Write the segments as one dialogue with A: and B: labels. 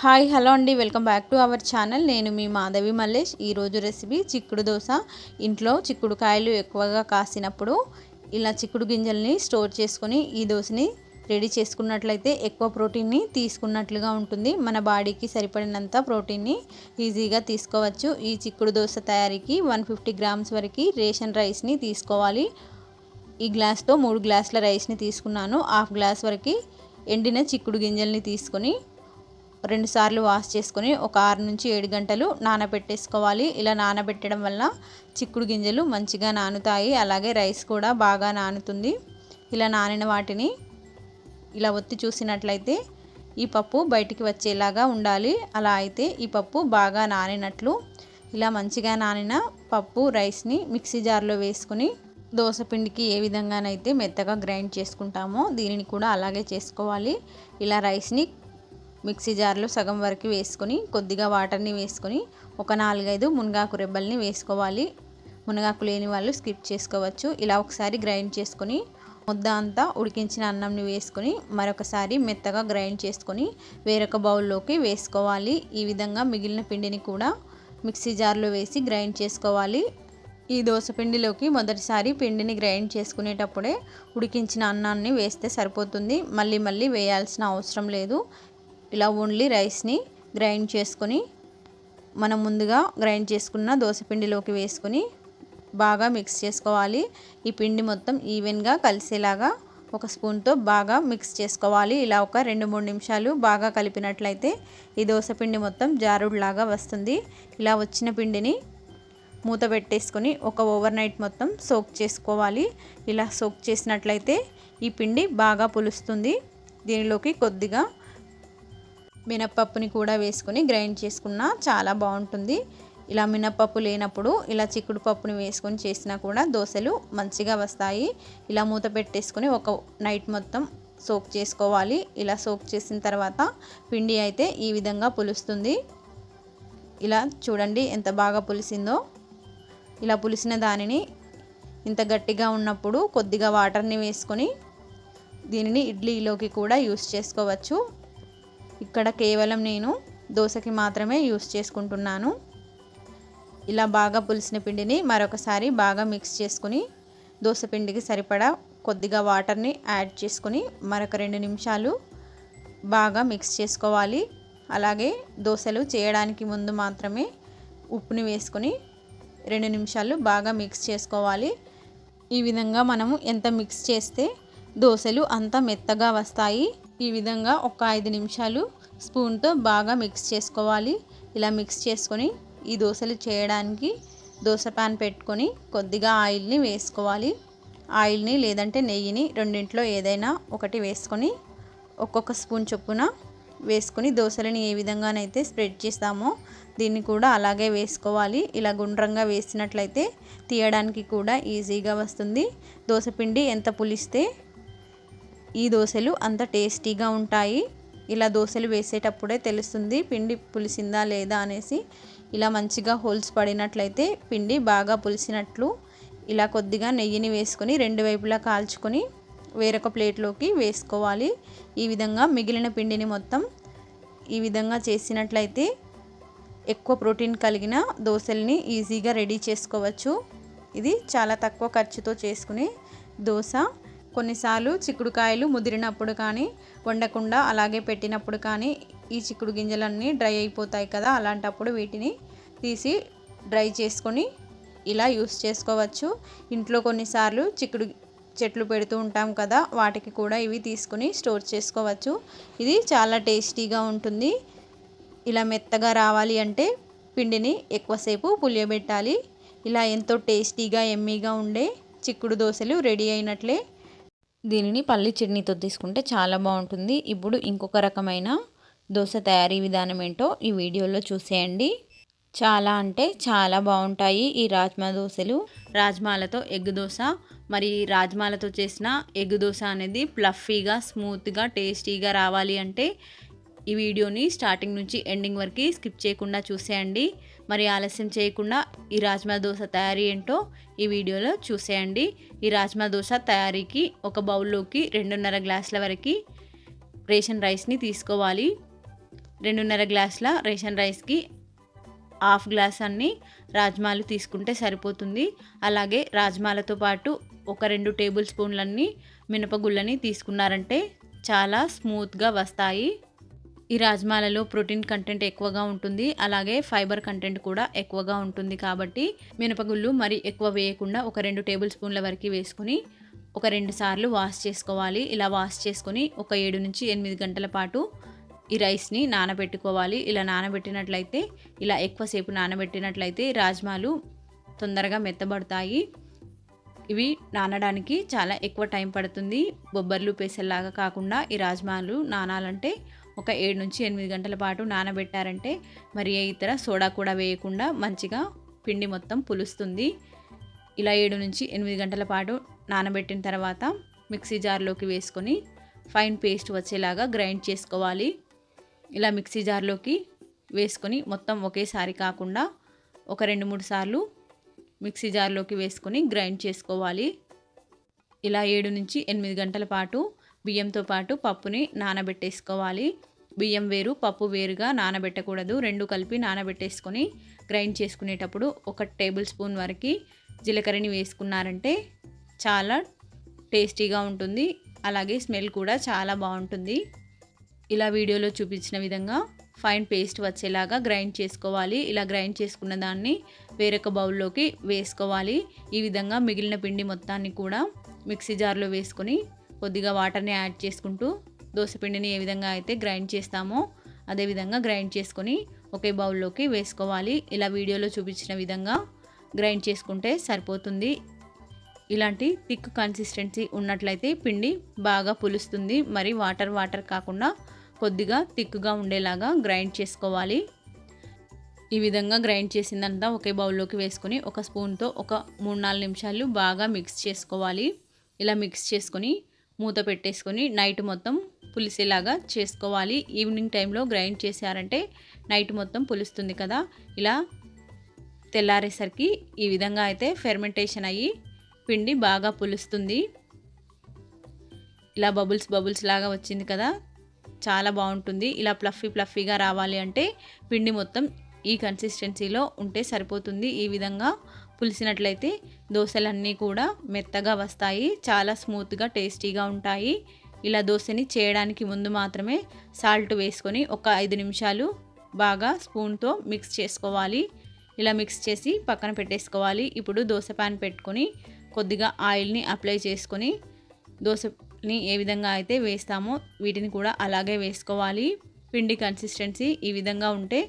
A: Hi hello అండి, welcome back to our channel. నేను మీ మాధవి మల్లేష్. ఈరోజు రెసిపీ చిక్కుడు దోశ. ఇంట్లో చిక్కుడుకాయలు ఎక్కువగా కాసినప్పుడు ఇలా చిక్కుడు గింజల్ని స్టోర్ చేసుకొని ఈ దోశని రెడీ చేసుకున్నట్లయితే ఎక్కువ ప్రోటీన్ని తీసుకున్నట్లుగా ఉంటుంది. మన బాడీకి సరిపడినంత ప్రోటీన్ని ఈజీగా తీసుకోవచ్చు. ఈ చిక్కుడు దోశ తయారీకి 150 గ్రామ్స్ వరకు రేషన్ రైస్ని తీసుకోవాలి. ఈ గ్లాస్తో 3 గ్లాసుల రైస్ని తీసుకున్నాను. హాఫ్ గ్లాస్ వరకు ఎండిన చిక్కుడు గింజల్ని తీసుకొని 2 సార్లు వాష్ చేసుకొని ఒక 6 నుంచి 7 గంటలు నానబెట్టేసుకోవాలి. ఇలా నానబెట్టడం వల్ల చిక్కుడు గింజలు మంచిగా నానుతాయి, అలాగే రైస్ కూడా బాగా నానుతుంది. ఇలా నానిన వాటిని ఇలా ఒత్తి చూసినట్లయితే ఈ పప్పు బయటికి వచ్చేలాగా ఉండాలి. అలా అయితే ఈ పప్పు బాగా నానినట్లు. ఇలా మంచిగా నానిన పప్పు రైస్ని మిక్సీ జార్లో వేసుకొని దోశ పిండికి ఏ విధంగానైతే మెత్తగా గ్రైండ్ చేసుకుంటామో దీనిని కూడా అలాగే చేసుకోవాలి. ఇలా రైస్ని మిక్సీ జార్లో సగం వరకు వేసుకొని కొద్దిగా వాటర్ని వేసుకొని ఒక 4-5 మునగాకు రెబ్బల్ని వేసుకోవాలి. మునగాకు లేని వాళ్ళు స్కిప్ చేసుకోవచ్చు. ఇలా ఒకసారి గ్రైండ్ చేసుకొని ముద్ద అంతా ఉడికించిన అన్నంని వేసుకొని మరొకసారి మెత్తగా గ్రైండ్ చేసుకొని వేరొక బౌల్లోకి వేసుకోవాలి. ఈ విధంగా మిగిలిన పిండిని కూడా మిక్సీ జార్లో వేసి గ్రైండ్ చేసుకోవాలి. ఈ దోశ పిండిలోకి మొదటిసారి పిండిని గ్రైండ్ చేసుకునేటప్పుడే ఉడికించిన అన్నాన్ని వేస్తే సరిపోతుంది. మళ్ళీ వేయాల్సిన అవసరం లేదు. ఇలా ఓన్లీ రైస్ని గ్రైండ్ చేసుకొని మనం ముందుగా గ్రైండ్ చేసుకున్న దోశ పిండిలోకి వేసుకొని బాగా మిక్స్ చేసుకోవాలి. ఈ పిండి మొత్తం ఈవెన్గా కలిసేలాగా ఒక స్పూన్తో బాగా మిక్స్ చేసుకోవాలి. ఇలా ఒక 2-3 నిమిషాలు బాగా కలిపినట్లయితే ఈ దోశ పిండి మొత్తం జారుడులాగా వస్తుంది. ఇలా వచ్చిన పిండిని మూత పెట్టేసుకొని ఒక ఓవర్ నైట్ మొత్తం సోక్ చేసుకోవాలి. ఇలా సోక్ చేసినట్లయితే ఈ పిండి బాగా పులుస్తుంది. దీనిలోకి కొద్దిగా మినప్పప్పుని కూడా వేసుకొని గ్రైండ్ చేసుకున్నా చాలా బాగుంటుంది. ఇలా మినప్పప్పు లేనప్పుడు ఇలా చిక్కుడు పప్పుని వేసుకొని చేసినా కూడా దోశలు మంచిగా వస్తాయి. ఇలా మూత పెట్టేసుకొని ఒక నైట్ మొత్తం సోక్ చేసుకోవాలి. ఇలా సోక్ చేసిన తర్వాత పిండి అయితే ఈ విధంగా పులుస్తుంది. ఇలా చూడండి ఎంత బాగా పులిసిందో. ఇలా పులిసిన దానిని ఇంత గట్టిగా ఉన్నప్పుడు కొద్దిగా వాటర్ని వేసుకొని దీనిని ఇడ్లీలోకి కూడా యూస్ చేసుకోవచ్చు. ఇక్కడ కేవలం నేను దోశకి మాత్రమే యూస్ చేసుకుంటున్నాను. ఇలా బాగా పులిసిన పిండిని మరొకసారి బాగా మిక్స్ చేసుకుని దోశ పిండికి సరిపడా కొద్దిగా వాటర్ని యాడ్ చేసుకుని మరొక 2 నిమిషాలు బాగా మిక్స్ చేసుకోవాలి. అలాగే దోశలు చేయడానికి ముందు మాత్రమే ఉప్పుని వేసుకొని 2 నిమిషాలు బాగా మిక్స్ చేసుకోవాలి. ఈ విధంగా మనము ఎంత మిక్స్ చేస్తే దోశలు అంత మెత్తగా వస్తాయి. ఈ విధంగా ఒక 5 నిమిషాలు స్పూన్తో బాగా మిక్స్ చేసుకోవాలి. ఇలా మిక్స్ చేసుకొని ఈ దోశలు చేయడానికి దోశ పాన్ పెట్టుకొని కొద్దిగా ఆయిల్ని వేసుకోవాలి. ఆయిల్ని లేదంటే నెయ్యిని రెండింట్లో ఏదైనా ఒకటి వేసుకొని ఒక్కొక్క స్పూన్ చొప్పున వేసుకొని దోశలని ఏ విధంగానైతే స్ప్రెడ్ చేస్తామో దీన్ని కూడా అలాగే వేసుకోవాలి. ఇలా గుండ్రంగా వేసినట్లయితే తీయడానికి కూడా ఈజీగా వస్తుంది. దోశ పిండి ఎంత పులిస్తే ఈ దోశలు అంత టేస్టీగా ఉంటాయి. ఇలా దోశలు వేసేటప్పుడే తెలుస్తుంది పిండి పులిసిందా లేదా అనేసి. ఇలా మంచిగా హోల్స్ పడినట్లయితే పిండి బాగా పులిసినట్లు. ఇలా కొద్దిగా నెయ్యిని వేసుకొని 2 వైపులా కాల్చుకొని వేరొక ప్లేట్లోకి వేసుకోవాలి. ఈ విధంగా మిగిలిన పిండిని మొత్తం ఈ విధంగా చేసినట్లయితే ఎక్కువ ప్రోటీన్ కలిగిన దోశల్ని ఈజీగా రెడీ చేసుకోవచ్చు. ఇది చాలా తక్కువ ఖర్చుతో చేసుకునే దోశ. కొన్నిసార్లు చిక్కుడుకాయలు ముదిరినప్పుడు కానీ వండకుండా అలాగే పెట్టినప్పుడు కానీ ఈ చిక్కుడు గింజలన్నీ డ్రై అయిపోతాయి కదా, అలాంటప్పుడు వీటిని తీసి డ్రై చేసుకొని ఇలా యూస్ చేసుకోవచ్చు. ఇంట్లో కొన్నిసార్లు చిక్కుడు చెట్లు పెడుతూ ఉంటాం కదా, వాటికి కూడా ఇవి తీసుకొని స్టోర్ చేసుకోవచ్చు. ఇది చాలా టేస్టీగా ఉంటుంది. ఇలా మెత్తగా రావాలి అంటే పిండిని ఎక్కువసేపు పులియబెట్టాలి. ఇలా ఎంతో టేస్టీగా ఎమ్మీగా ఉండే చిక్కుడు దోశలు రెడీ అయినట్లే. దీనిని పల్లి చట్నీతో తీసుకుంటే చాలా బాగుంటుంది. ఇప్పుడు ఇంకొక రకమైన దోశ తయారీ విధానం ఏంటో ఈ వీడియోలో చూసేయండి. చాలా అంటే చాలా బాగుంటాయి ఈ రాజ్మా దోశలు. రాజ్మాలతో ఎగ్ దోశ, మరి రాజ్మాలతో చేసిన ఎగ్ దోశ అనేది ఫ్లఫీగా, స్మూత్గా, టేస్టీగా రావాలి అంటే ఈ వీడియోని స్టార్టింగ్ నుంచి ఎండింగ్ వరకు స్కిప్ చేయకుండా చూసేయండి. మరి ఆలస్యం చేయకుండా ఈ రాజ్మా దోశ తయారీ ఏంటో ఈ వీడియోలో చూసేయండి. ఈ రాజ్మా దోశ తయారీకి ఒక బౌల్లోకి 2.5 గ్లాసుల వరకు రేషన్ రైస్ని తీసుకోవాలి. 2.5 గ్లాసుల రేషన్ రైస్కి హాఫ్ గ్లాస్ అన్ని రాజ్మాలు తీసుకుంటే సరిపోతుంది. అలాగే రాజ్మాలతో పాటు ఒక 2 టేబుల్ స్పూన్లన్నీ మినపగుళ్ళని తీసుకున్నారంటే చాలా స్మూత్గా వస్తాయి. ఈ రాజ్మాలలో ప్రోటీన్ కంటెంట్ ఎక్కువగా ఉంటుంది, అలాగే ఫైబర్ కంటెంట్ కూడా ఎక్కువగా ఉంటుంది. కాబట్టి మినపగుళ్ళు మరి ఎక్కువ వేయకుండా ఒక 2 టేబుల్ స్పూన్ల వరకు వేసుకొని ఒక 2 సార్లు వాష్ చేసుకోవాలి. ఇలా వాష్ చేసుకొని ఒక 7 నుంచి 8 గంటల పాటు ఈ రైస్ని నానబెట్టుకోవాలి. ఇలా నానబెట్టినట్లయితే, ఇలా ఎక్కువసేపు నానబెట్టినట్లయితే రాజ్మాలు తొందరగా మెత్తబడతాయి. ఇవి నానడానికి చాలా ఎక్కువ టైం పడుతుంది. బొబ్బర్లు పెసల్లాగా కాకుండా ఈ రాజ్మాలు నానాలంటే ఒక 7 నుంచి 8 గంటల పాటు నానబెట్టారంటే మరి ఏ ఇతర సోడా కూడా వేయకుండా మంచిగా పిండి మొత్తం పులుస్తుంది. ఇలా 7 నుంచి 8 గంటల పాటు నానబెట్టిన తర్వాత మిక్సీ జార్లోకి వేసుకొని ఫైన్ పేస్ట్ వచ్చేలాగా గ్రైండ్ చేసుకోవాలి. ఇలా మిక్సీ జార్లోకి వేసుకొని మొత్తం ఒకేసారి కాకుండా ఒక 2-3 సార్లు మిక్సీ జార్లోకి వేసుకొని గ్రైండ్ చేసుకోవాలి. ఇలా 7 నుంచి 8 గంటల పాటు బియ్యంతో పాటు పప్పుని నానబెట్టేసుకోవాలి. బియ్యం వేరు పప్పు వేరుగా నానబెట్టకూడదు, 2 కలిపి నానబెట్టేసుకొని గ్రైండ్ చేసుకునేటప్పుడు 1 టేబుల్ స్పూన్ వరకు జీలకర్రని వేసుకున్నారంటే చాలా టేస్టీగా ఉంటుంది. అలాగే స్మెల్ కూడా చాలా బాగుంటుంది. ఇలా వీడియోలో చూపించిన విధంగా ఫైన్ పేస్ట్ వచ్చేలాగా గ్రైండ్ చేసుకోవాలి. ఇలా గ్రైండ్ చేసుకున్న దాన్ని వేరొక బౌల్లోకి వేసుకోవాలి. ఈ విధంగా మిగిలిన పిండి మొత్తాన్ని కూడా మిక్సీ జార్లో వేసుకొని కొద్దిగా వాటర్ని యాడ్ చేసుకుంటూ దోసపిండిని ఏ విధంగా అయితే గ్రైండ్ చేస్తామో అదే విధంగా గ్రైండ్ చేసుకొని ఒకే బౌల్లోకి వేసుకోవాలి. ఇలా వీడియోలో చూపించిన విధంగా గ్రైండ్ చేసుకుంటే సరిపోతుంది. ఇలాంటి థిక్ కన్సిస్టెన్సీ ఉన్నట్లయితే పిండి బాగా పులుస్తుంది. మరి వాటర్ కాకుండా కొద్దిగా థిక్గా ఉండేలాగా గ్రైండ్ చేసుకోవాలి. ఈ విధంగా గ్రైండ్ చేసిందంతా ఒకే బౌల్లోకి వేసుకొని ఒక స్పూన్తో ఒక 3-4 నిమిషాలు బాగా మిక్స్ చేసుకోవాలి. ఇలా మిక్స్ చేసుకొని మూత పెట్టేసుకొని నైట్ మొత్తం పులిసేలాగా చేసుకోవాలి. ఈవినింగ్ టైంలో గ్రైండ్ చేశారంటే నైట్ మొత్తం పులుస్తుంది కదా. ఇలా తెల్లారేసరికి ఈ విధంగా అయితే ఫెర్మెంటేషన్ అయ్యి పిండి బాగా పులుస్తుంది. ఇలా బబుల్స్ లాగా వచ్చింది కదా, చాలా బాగుంటుంది. ఇలా ఫ్లఫీగా రావాలి అంటే పిండి మొత్తం ఈ కన్సిస్టెన్సీలో ఉంటే సరిపోతుంది. ఈ విధంగా పులిసినట్లయితే దోశలన్నీ కూడా మెత్తగా వస్తాయి, చాలా స్మూత్గా టేస్టీగా ఉంటాయి. ఇలా దోశని చేయడానికి ముందు మాత్రమే సాల్ట్ వేసుకొని ఒక 5 నిమిషాలు బాగా స్పూన్తో మిక్స్ చేసుకోవాలి. ఇలా మిక్స్ చేసి పక్కన పెట్టేసుకోవాలి. ఇప్పుడు దోశ ప్యాన్ పెట్టుకొని కొద్దిగా ఆయిల్ని అప్లై చేసుకొని దోశని ఏ విధంగా అయితే వేస్తామో వీటిని కూడా అలాగే వేసుకోవాలి. పిండి కన్సిస్టెన్సీ ఈ విధంగా ఉంటే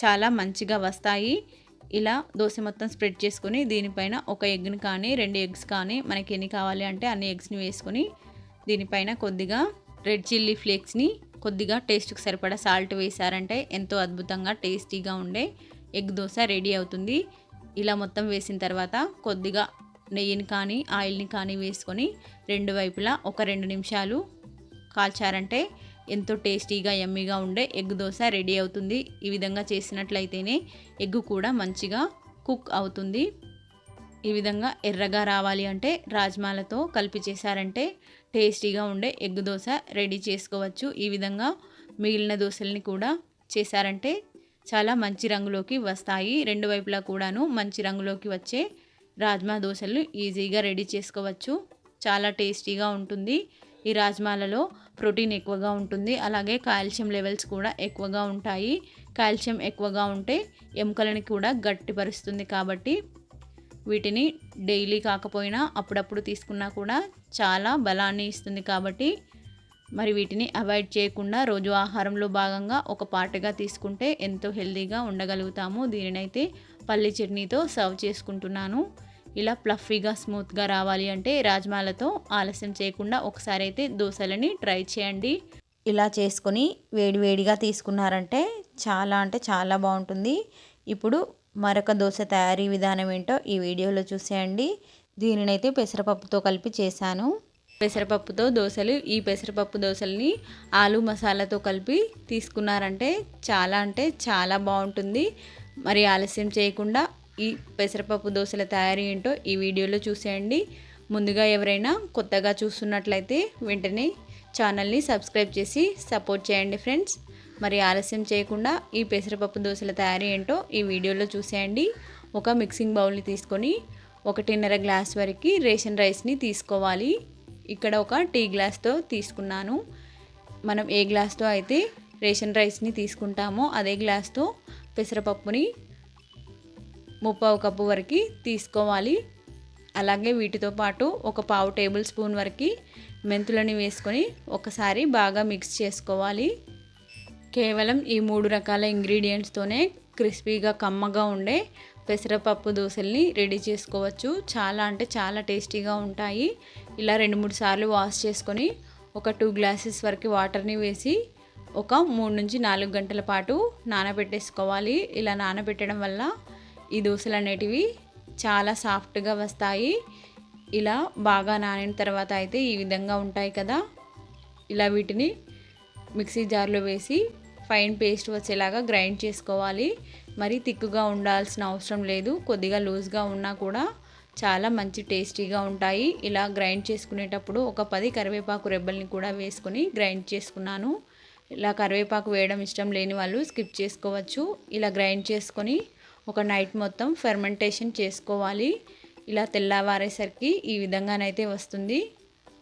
A: చాలా మంచిగా వస్తాయి. ఇలా దోశ మొత్తం స్ప్రెడ్ చేసుకొని దీనిపైన ఒక ఎగ్ని కానీ 2 ఎగ్స్ కానీ మనకి ఎన్ని కావాలి అంటే అన్ని ఎగ్స్ని వేసుకొని దీనిపైన కొద్దిగా రెడ్ చిల్లీ ఫ్లేక్స్ని, కొద్దిగా టేస్ట్కి సరిపడా సాల్ట్ వేశారంటే ఎంతో అద్భుతంగా టేస్టీగా ఉండే ఎగ్ దోశ రెడీ అవుతుంది. ఇలా మొత్తం వేసిన తర్వాత కొద్దిగా నెయ్యిని కానీ ఆయిల్ని కానీ వేసుకొని 2 వైపులా ఒక 2 నిమిషాలు కాల్చారంటే ఎంతో టేస్టీగా యమ్మీగా ఉండే ఎగ్ దోశ రెడీ అవుతుంది. ఈ విధంగా చేసినట్లయితేనే ఎగ్ కూడా మంచిగా కుక్ అవుతుంది. ఈ విధంగా ఎర్రగా రావాలి అంటే రాజ్మాలతో కలిపి చేశారంటే టేస్టీగా ఉండే ఎగ్ దోశ రెడీ చేసుకోవచ్చు. ఈ విధంగా మిగిలిన దోశల్ని కూడా చేశారంటే చాలా మంచి రంగులోకి వస్తాయి. 2 వైపులా కూడాను మంచి రంగులోకి వచ్చే రాజ్మా దోశలు ఈజీగా రెడీ చేసుకోవచ్చు. చాలా టేస్టీగా ఉంటుంది. ఈ రాజ్మాలలో ప్రోటీన్ ఎక్కువగా ఉంటుంది, అలాగే కాల్షియం లెవెల్స్ కూడా ఎక్కువగా ఉంటాయి. కాల్షియం ఎక్కువగా ఉంటే ఎముకలని కూడా గట్టిపరుస్తుంది. కాబట్టి వీటిని డైలీ కాకపోయినా అప్పుడప్పుడు తీసుకున్నా కూడా చాలా బలాన్ని ఇస్తుంది. కాబట్టి మరి వీటిని అవాయిడ్ చేయకుండా రోజు ఆహారంలో భాగంగా ఒక పాటగా తీసుకుంటే ఎంతో హెల్తీగా ఉండగలుగుతాము. దీనినైతే పల్లి చట్నీతో సర్వ్ చేసుకుంటున్నాను. ఇలా ఫ్లఫీగా స్మూత్గా రావాలి అంటే రాజ్మాలతో ఆలస్యం చేయకుండా ఒకసారి అయితే దోశలని ట్రై చేయండి. ఇలా చేసుకొని వేడివేడిగా తీసుకున్నారంటే చాలా అంటే చాలా బాగుంటుంది. ఇప్పుడు మరొక దోశ తయారీ విధానం ఏంటో ఈ వీడియోలో చూసేయండి. దీనినైతే పెసరపప్పుతో కలిపి చేశాను. పెసరపప్పుతో దోశలు, ఈ పెసరపప్పు దోశల్ని ఆలు మసాలాతో కలిపి తీసుకున్నారంటే చాలా బాగుంటుంది. మరి ఆలస్యం చేయకుండా ఈ పెసరపప్పు దోశల తయారీ ఏంటో ఈ వీడియోలో చూసేయండి. ముందుగా ఎవరైనా కొత్తగా చూస్తున్నట్లయితే వెంటనే ఛానల్ని సబ్స్క్రైబ్ చేసి సపోర్ట్ చేయండి ఫ్రెండ్స్. మరి ఆలస్యం చేయకుండా ఈ పెసరపప్పు దోశల తయారీ ఏంటో ఈ వీడియోలో చూసేయండి. ఒక మిక్సింగ్ బౌల్ని తీసుకొని 1.5 గ్లాస్ వరకు రేషన్ రైస్ని తీసుకోవాలి. ఇక్కడ ఒక టీ గ్లాస్తో తీసుకున్నాను. మనం ఏ గ్లాస్తో అయితే రేషన్ రైస్ని తీసుకుంటామో అదే గ్లాస్తో పెసరపప్పుని 3/4 కప్పు వరకు తీసుకోవాలి. అలాగే వీటితో పాటు ఒక 1/2 టేబుల్ స్పూన్ వరకు మెంతులని వేసుకొని ఒకసారి బాగా మిక్స్ చేసుకోవాలి. కేవలం ఈ 3 రకాల ఇంగ్రీడియంట్స్తోనే క్రిస్పీగా కమ్మగా ఉండే పెసరపప్పు దోశల్ని రెడీ చేసుకోవచ్చు. చాలా అంటే చాలా టేస్టీగా ఉంటాయి. ఇలా 2-3 సార్లు వాష్ చేసుకొని ఒక 2 గ్లాసెస్ వరకు వాటర్ని వేసి ఒక 3 నుంచి 4 గంటల పాటు నానబెట్టేసుకోవాలి. ఇలా నానబెట్టడం వల్ల ఈ దోశలు అనేటివి చాలా సాఫ్ట్గా వస్తాయి. ఇలా బాగా నానిన తర్వాత అయితే ఈ విధంగా ఉంటాయి కదా. ఇలా వీటిని మిక్సీ జార్లో వేసి ఫైన్ పేస్ట్ వచ్చేలాగా గ్రైండ్ చేసుకోవాలి. మరి తిక్కుగా ఉండాల్సిన అవసరం లేదు. కొద్దిగా లూజ్గా ఉన్నా కూడా చాలా మంచి టేస్టీగా ఉంటాయి. ఇలా గ్రైండ్ చేసుకునేటప్పుడు ఒక 10 కరివేపాకు రెబ్బల్ని కూడా వేసుకొని గ్రైండ్ చేసుకున్నాను. ఇలా కరివేపాకు వేయడం ఇష్టం లేని వాళ్ళు స్కిప్ చేసుకోవచ్చు. ఇలా గ్రైండ్ చేసుకొని ఒక నైట్ మొత్తం ఫెర్మెంటేషన్ చేసుకోవాలి. ఇలా తెల్లవారేసరికి ఈ విధంగానైతే వస్తుంది.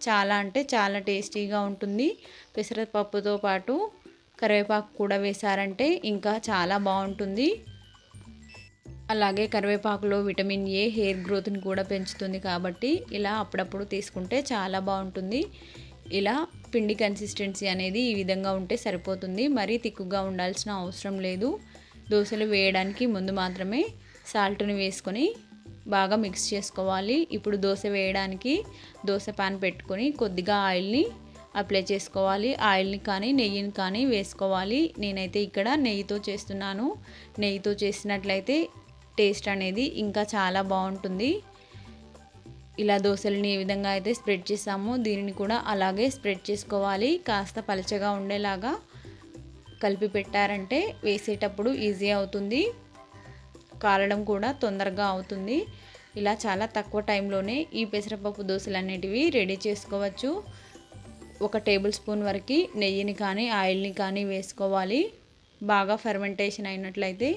A: చాలా అంటే చాలా టేస్టీగా ఉంటుంది. పెసరపప్పుతో పాటు కరివేపాకు కూడా వేశారంటే ఇంకా చాలా బాగుంటుంది. అలాగే కరివేపాకులో విటమిన్ ఏ హెయిర్ గ్రోత్ని కూడా పెంచుతుంది కాబట్టి ఇలా అప్పుడప్పుడు తీసుకుంటే చాలా బాగుంటుంది. ఇలా పిండి కన్సిస్టెన్సీ అనేది ఈ విధంగా ఉంటే సరిపోతుంది. మరీ తిక్కుగా ఉండాల్సిన అవసరం లేదు. దోశలు వేయడానికి ముందు మాత్రమే సాల్ట్ని వేసుకొని బాగా మిక్స్ చేసుకోవాలి. ఇప్పుడు దోశ వేయడానికి దోశ పాన్ పెట్టుకొని కొద్దిగా ఆయిల్ని అప్లై చేసుకోవాలి. ఆయిల్ని కానీ నెయ్యిని కానీ వేసుకోవాలి. నేనైతే ఇక్కడ నెయ్యితో చేస్తున్నాను. నెయ్యితో చేసినట్లయితే టేస్ట్ అనేది ఇంకా చాలా బాగుంటుంది. ఇలా దోశలని ఏ విధంగా అయితే స్ప్రెడ్ చేసామో దీనిని కూడా అలాగే స్ప్రెడ్ చేసుకోవాలి. కాస్త పలచగా ఉండేలాగా కలిపి పెట్టారంటే వేసేటప్పుడు ఈజీ అవుతుంది. కాలడం కూడా తొందరగా అవుతుంది. ఇలా చాలా తక్కువ టైంలోనే ఈ పెసరపప్పు దోశలు అనేటివి రెడీ చేసుకోవచ్చు. ఒక టేబుల్ స్పూన్ వరకు నెయ్యిని కానీ ఆయిల్ని కానీ వేసుకోవాలి. బాగా ఫెర్మెంటేషన్ అయినట్లయితే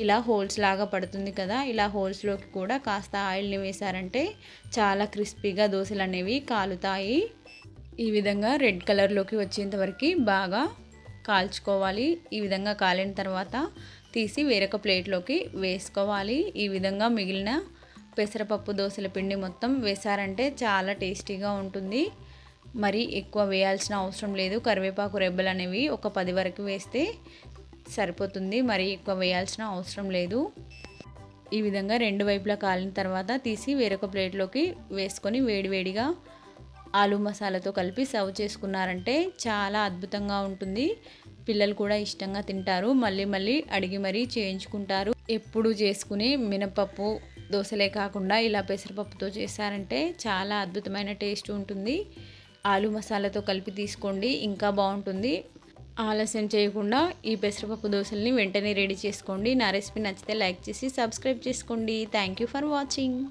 A: ఇలా హోల్స్ లాగా పడుతుంది కదా. ఇలా హోల్స్లోకి కూడా కాస్త ఆయిల్ని వేశారంటే చాలా క్రిస్పీగా దోశలు అనేవి కాలుతాయి. ఈ విధంగా రెడ్ కలర్లోకి వచ్చేంత వరకు బాగా కాల్చుకోవాలి. ఈ విధంగా కాలిన తర్వాత తీసి వేరొక ప్లేట్లోకి వేసుకోవాలి. ఈ విధంగా మిగిలిన పెసరపప్పు దోశల పిండి మొత్తం వేశారంటే చాలా టేస్టీగా ఉంటుంది. మరి ఎక్కువ వేయాల్సిన అవసరం లేదు. కరివేపాకు రెబ్బలు అనేవి ఒక 10 వరకు వేస్తే సరిపోతుంది. మరి ఎక్కువ వేయాల్సిన అవసరం లేదు. ఈ విధంగా 2 వైపులా కాలిన తర్వాత తీసి వేరొక ప్లేట్లోకి వేసుకొని వేడివేడిగా ఆలు మసాలాతో కలిపి సర్వ్ చేసుకున్నారంటే చాలా అద్భుతంగా ఉంటుంది. పిల్లలు కూడా ఇష్టంగా తింటారు. మళ్ళీ మళ్ళీ అడిగి మరీ చేయించుకుంటారు. ఎప్పుడు చేసుకునే మినపప్పు దోశలే కాకుండా ఇలా పెసరపప్పుతో చేశారంటే చాలా అద్భుతమైన టేస్ట్ ఉంటుంది. ఆలు మసాలాతో కలిపి తీసుకోండి, ఇంకా బాగుంటుంది. ఆలస్యం చేయకుండా ఈ పెసరపప్పు దోశల్ని వెంటనే రెడీ చేసుకోండి. నా రెసిపీ నచ్చితే లైక్ చేసి సబ్స్క్రైబ్ చేసుకోండి. Thank you for watching.